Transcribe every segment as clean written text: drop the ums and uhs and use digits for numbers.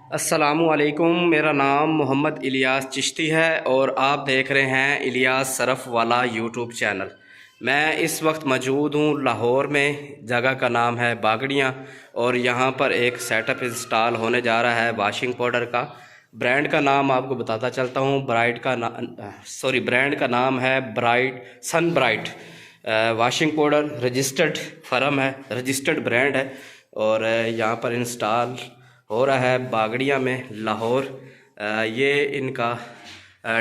अस्सलामुअलैकुम। मेरा नाम मोहम्मद इलियास चिश्ती है और आप देख रहे हैं इलियास सरफ वाला यूट्यूब चैनल। मैं इस वक्त मौजूद हूँ लाहौर में, जगह का नाम है बागड़ियाँ और यहाँ पर एक सेटअप इंस्टॉल होने जा रहा है वाशिंग पाउडर का। ब्रांड का नाम आपको बताता चलता हूँ। ब्रांड का नाम है bright sun bright washing powder. Registered firm है, रजिस्टर्ड ब्रांड है और यहाँ पर इंस्टॉल हो रहा है बागड़िया में, लाहौर। ये इनका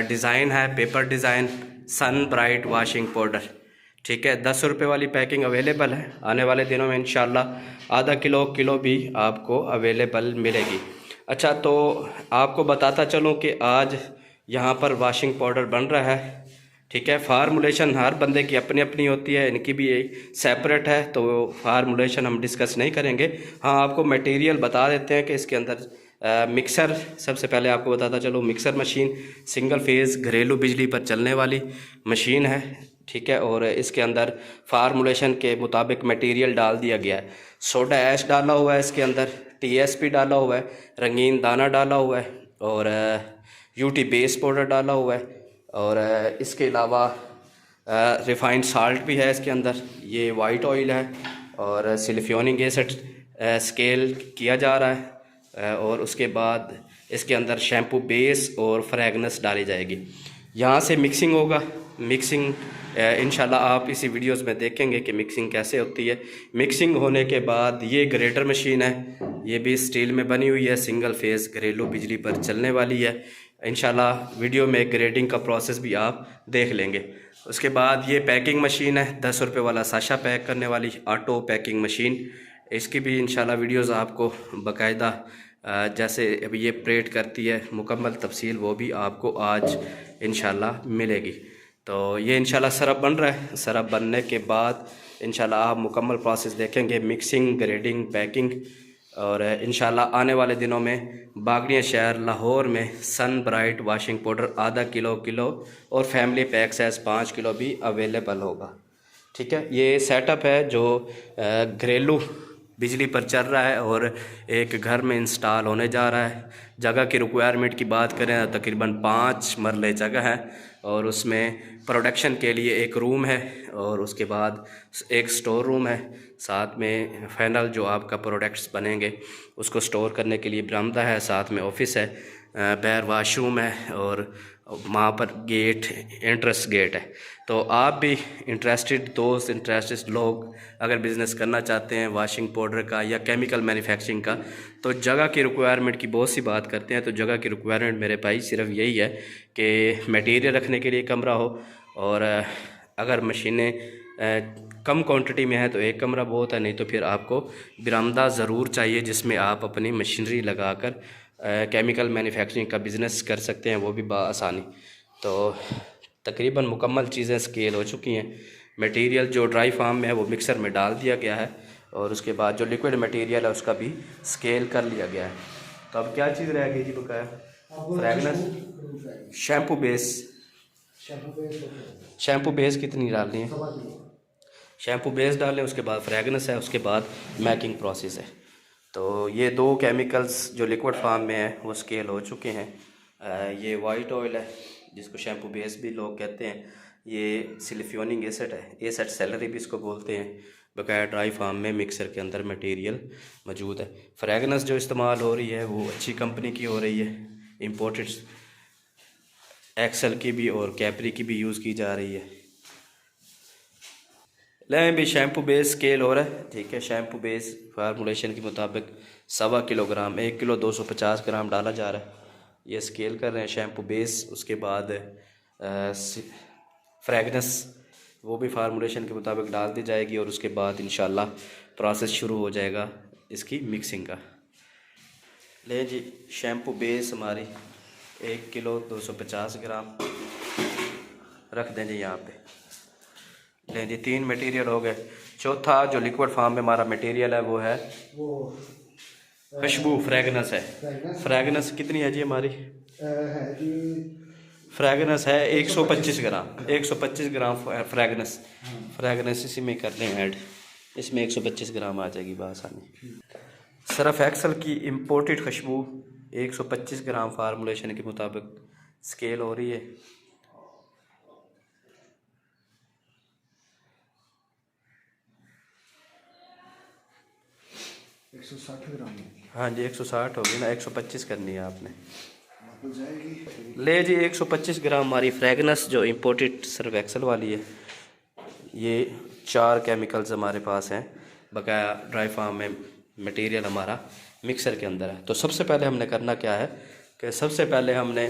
डिज़ाइन है, पेपर डिज़ाइन, सन ब्राइट वाशिंग पाउडर। ठीक है, 10 रुपये वाली पैकिंग अवेलेबल है। आने वाले दिनों में इंशाल्लाह आधा किलो भी आपको अवेलेबल मिलेगी। अच्छा, तो आपको बताता चलूँ कि आज यहाँ पर वाशिंग पाउडर बन रहा है। ठीक है, फार्मूलेशन हर बंदे की अपनी अपनी होती है, इनकी भी सेपरेट है, तो फार्मूलेशन हम डिस्कस नहीं करेंगे। हाँ, आपको मटेरियल बता देते हैं कि इसके अंदर मिक्सर, सबसे पहले आपको बताता चलो, मिक्सर मशीन सिंगल फेज़ घरेलू बिजली पर चलने वाली मशीन है। ठीक है, और इसके अंदर फार्मूलेशन के मुताबिक मटेरियल डाल दिया गया है। सोडा ऐश डाला हुआ है, इसके अंदर टीएसपी डाला हुआ है, रंगीन दाना डाला हुआ है और यूटी बेस पाउडर डाला हुआ है और इसके अलावा रिफाइंड साल्ट भी है इसके अंदर। ये वाइट ऑयल है और सिलिफ्योनिक एसिड स्केल किया जा रहा है और उसके बाद इसके अंदर शैम्पू बेस और फ्रेगनेंस डाली जाएगी। यहाँ से मिक्सिंग होगा। मिक्सिंग इंशाल्लाह आप इसी वीडियोस में देखेंगे कि मिक्सिंग कैसे होती है। मिक्सिंग होने के बाद ये ग्रेटर मशीन है, ये भी स्टील में बनी हुई है, सिंगल फेज़ घरेलू बिजली पर चलने वाली है। इंशाल्लाह वीडियो में ग्रेडिंग का प्रोसेस भी आप देख लेंगे। उसके बाद ये पैकिंग मशीन है, 10 रुपये वाला साशा पैक करने वाली ऑटो पैकिंग मशीन। इसकी भी इंशाल्लाह वीडियोस आपको बाकायदा जैसे अभी ये प्रेट करती है मुकम्मल तफसील, वो भी आपको आज इंशाल्लाह मिलेगी। तो ये इंशाल्लाह सरफ बन रहा है। सरफ बनने के बाद इंशाल्लाह आप मुकम्मल प्रोसेस देखेंगे, मिक्सिंग, ग्रेडिंग, पैकिंग। और इंशाल्लाह आने वाले दिनों में बागड़िया शहर लाहौर में सन ब्राइट वाशिंग पाउडर आधा किलो और फैमिली पैक साइज़ 5 किलो भी अवेलेबल होगा। ठीक है, ये सेटअप है जो घरेलू बिजली पर चल रहा है और एक घर में इंस्टॉल होने जा रहा है। जगह की रिक्वायरमेंट की बात करें तो तकरीबन 5 मरले जगह है और उसमें प्रोडक्शन के लिए एक रूम है और उसके बाद एक स्टोर रूम है। साथ में फाइनल जो आपका प्रोडक्ट्स बनेंगे उसको स्टोर करने के लिए बरामदा है, साथ में ऑफिस है, बाहर वाशरूम है और वहाँ पर गेट, एंट्रेंस गेट है। तो आप भी इंटरेस्टेड दोस्त, इंटरेस्टेड लोग अगर बिज़नेस करना चाहते हैं वाशिंग पाउडर का या केमिकल मैन्युफैक्चरिंग का, तो जगह की रिक्वायरमेंट की बहुत सी बात करते हैं। तो जगह की रिक्वायरमेंट मेरे भाई सिर्फ यही है कि मटेरियल रखने के लिए कमरा हो और अगर मशीनें कम क्वांटिटी में है तो एक कमरा बहुत है, नहीं तो फिर आपको बरामदा ज़रूर चाहिए जिसमें आप अपनी मशीनरी लगाकर केमिकल मैन्युफैक्चरिंग का बिज़नेस कर सकते हैं, वो भी बआसानी। तो तकरीबन मुकम्मल चीज़ें स्केल हो चुकी हैं। मटेरियल जो ड्राई फार्म में है वो मिक्सर में डाल दिया गया है और उसके बाद जो लिक्विड मटेरियल है उसका भी स्केल कर लिया गया है। तो अब क्या चीज़ रह गई जी बकाया? Fragrance, shampoo base. Shampoo base कितनी डालनी है? शैम्पू बेस डालें, उसके बाद फ्रेगनेंस है, उसके बाद मैकिंग प्रोसेस है। तो ये 2 केमिकल्स जो लिक्विड फार्म में है वो स्केल हो चुके हैं। ये वाइट ऑयल है जिसको शैम्पू बेस भी लोग कहते हैं। ये सिलिफ्योनिक एसिड है, एसिड सेलरी भी इसको बोलते हैं। बकाया ड्राई फार्म में मिक्सर के अंदर मटेरियल मौजूद है। फ्रेगनेंस जो इस्तेमाल हो रही है वो अच्छी कंपनी की हो रही है, इम्पोर्टेड एक्सेल की भी और कैपरी की भी यूज़ की जा रही है। लें भी शैम्पू बेस स्केल हो रहा है। ठीक है, शैम्पू बेस फार्मूलेशन के मुताबिक 1.25 किलोग्राम, 1 किलो 250 ग्राम डाला जा रहा है। ये स्केल कर रहे हैं शैम्पू बेस। उसके बाद फ्रेगनेंस वो भी फार्मूलेशन के मुताबिक डाल दी जाएगी और उसके बाद इंशाल्लाह प्रोसेस शुरू हो जाएगा इसकी मिक्सिंग का। ले जी, शैम्पू बेस हमारी 1 किलो 250 ग्राम रख दें जी यहाँ पे। लें जी, 3 मटेरियल हो गए। चौथा जो लिक्विड फार्म में हमारा मटेरियल है वो है खुशबू, फ्रेगनेंस है। फ्रेगनेंस कितनी है जी हमारी? फ्रेगनेंस है 125 ग्राम, 125 ग्राम फ्रेगनेंस। फ्रेगनेंस इसी में कर लें ऐड, इसमें 125 ग्राम आ जाएगी बआसानी। सरफ एक्सल की इम्पोर्टेड खुशबू 125 ग्राम फार्मूलेशन के मुताबिक स्केल हो रही है। हाँ जी 160 होगी ना, 125 करनी है आपने। ले जी 125 ग्राम हमारी फ्रेगनेंस जो इम्पोर्टेड सर्फ एक्सेल वाली है। ये 4 केमिकल्स हमारे पास हैं बकाया ड्राई फार्म में मटेरियल हमारा मिक्सर के अंदर है। तो सबसे पहले हमने करना क्या है कि सबसे पहले हमने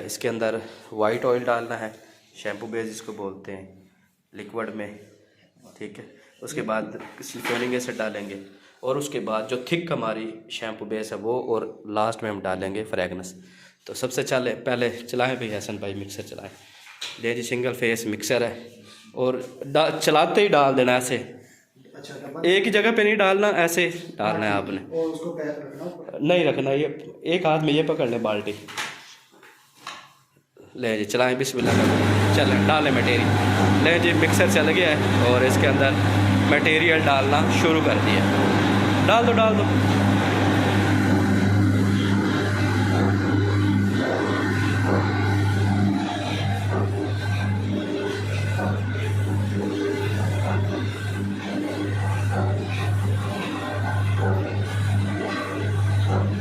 इसके अंदर वाइट ऑयल डालना है, शैम्पू बेस जिसको बोलते हैं लिक्विड में, ठीक है। उसके बाद सल्फ्यूरिक एसिड डालेंगे और उसके बाद जो थिक हमारी शैम्पू बेस है वो, और लास्ट में हम डालेंगे फ्रेगनेंस। तो सबसे पहले चलाएं भाई हसन भाई, मिक्सर चलाएं। ले जी सिंगल फेस मिक्सर है और चलाते ही डाल देना ऐसे। अच्छा, एक ही जगह पे नहीं डालना, ऐसे डालना है आपने। और उसको पैर रखना नहीं रखना, ये एक हाथ में ये पकड़ ले बाल्टी। ले जी चलाएं बिस्मिल्लाह करें, चलें डालें मटेरियल। ले जी मिक्सर चल गया है और इसके अंदर मटेरियल डालना शुरू कर दिया। डाल दो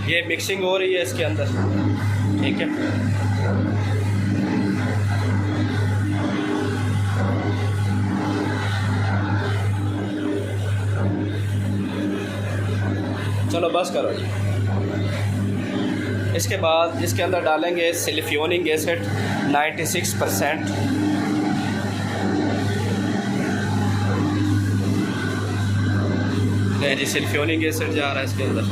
ये मिक्सिंग हो रही है इसके अंदर, ठीक है। चलो बस करो जी। इसके बाद इसके अंदर डालेंगे सल्फ्यूरिक एसिड 96%। जी सल्फ्यूरिक एसिड जा रहा है इसके अंदर।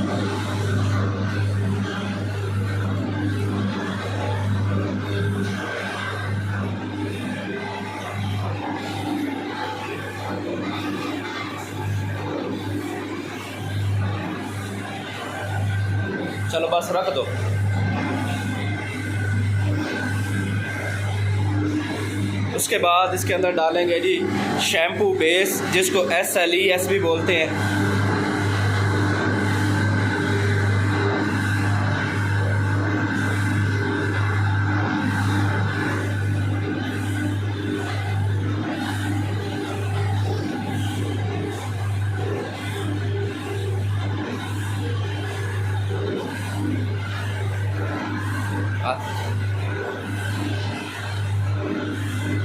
चलो बस रख दो। उसके बाद इसके अंदर डालेंगे जी शैम्पू बेस जिसको SLES भी बोलते हैं।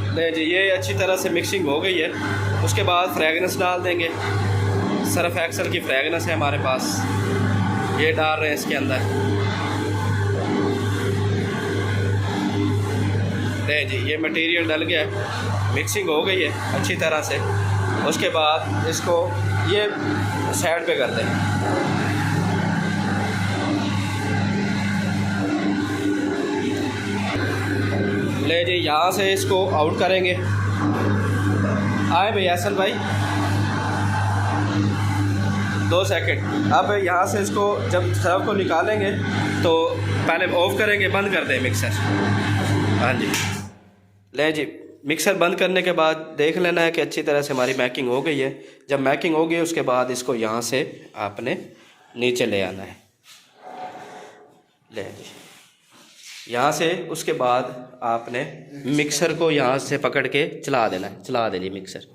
ले जी ये अच्छी तरह से मिक्सिंग हो गई है। उसके बाद फ्रेगनेंस डाल देंगे। सर्फ एक्सेल की फ्रेगनेंस है हमारे पास, ये डाल रहे हैं इसके अंदर। ले जी ये मटेरियल डल गया है, मिक्सिंग हो गई है अच्छी तरह से। उसके बाद इसको ये साइड पे कर दें। ले जी यहाँ से इसको आउट करेंगे। आए भाई हसन भाई 2 सेकंड। अब यहाँ से इसको जब सर्फ को निकालेंगे तो पहले ऑफ करेंगे, बंद कर दें मिक्सर। हाँ जी ले जी मिक्सर बंद करने के बाद देख लेना है कि अच्छी तरह से हमारी मैकिंग हो गई है। जब मैकिंग हो गई उसके बाद इसको यहाँ से आपने नीचे ले आना है। ले जी यहाँ से उसके बाद आपने मिक्सर को यहाँ से पकड़ के चला देना है। चला दे जी मिक्सर।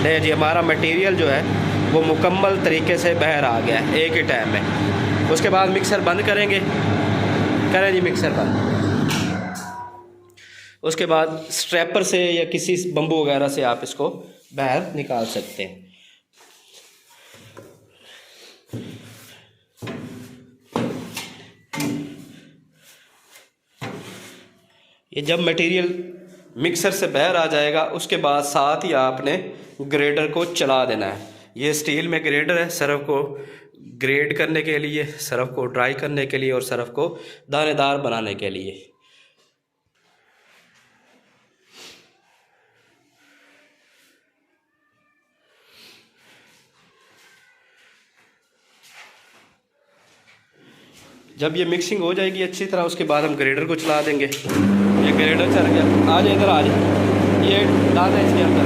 ले जी हमारा मटेरियल जो है वो मुकम्मल तरीके से बाहर आ गया है एक ही टाइम में। उसके बाद मिक्सर बंद करेंगे। करें जी मिक्सर बंद। उसके बाद स्ट्रैपर से या किसी बम्बू वगैरह से आप इसको बाहर निकाल सकते हैं। ये जब मटेरियल मिक्सर से बाहर आ जाएगा उसके बाद साथ ही आपने ग्रेडर को चला देना है। ये स्टील में ग्रेडर है सर्फ को ग्रेड करने के लिए, सर्फ को ड्राई करने के लिए और सर्फ को दानेदार बनाने के लिए। जब ये मिक्सिंग हो जाएगी अच्छी तरह उसके बाद हम ग्रेडर को चला देंगे। ये ग्रेडर चल गया। आ जाए इधर, आ जाए, ये डाल दें इसके अंदर।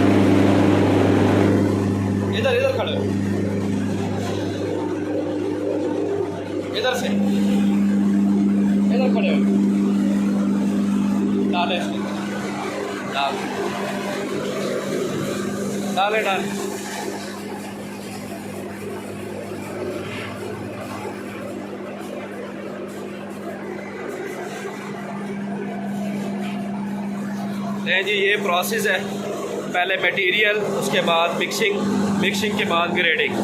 इधर इधर खड़े हो। इधर से इधर खड़े हो, डाले डाले डाले। जी ये प्रोसेस है, पहले मटेरियल, उसके बाद मिक्सिंग, मिक्सिंग के बाद ग्रेडिंग।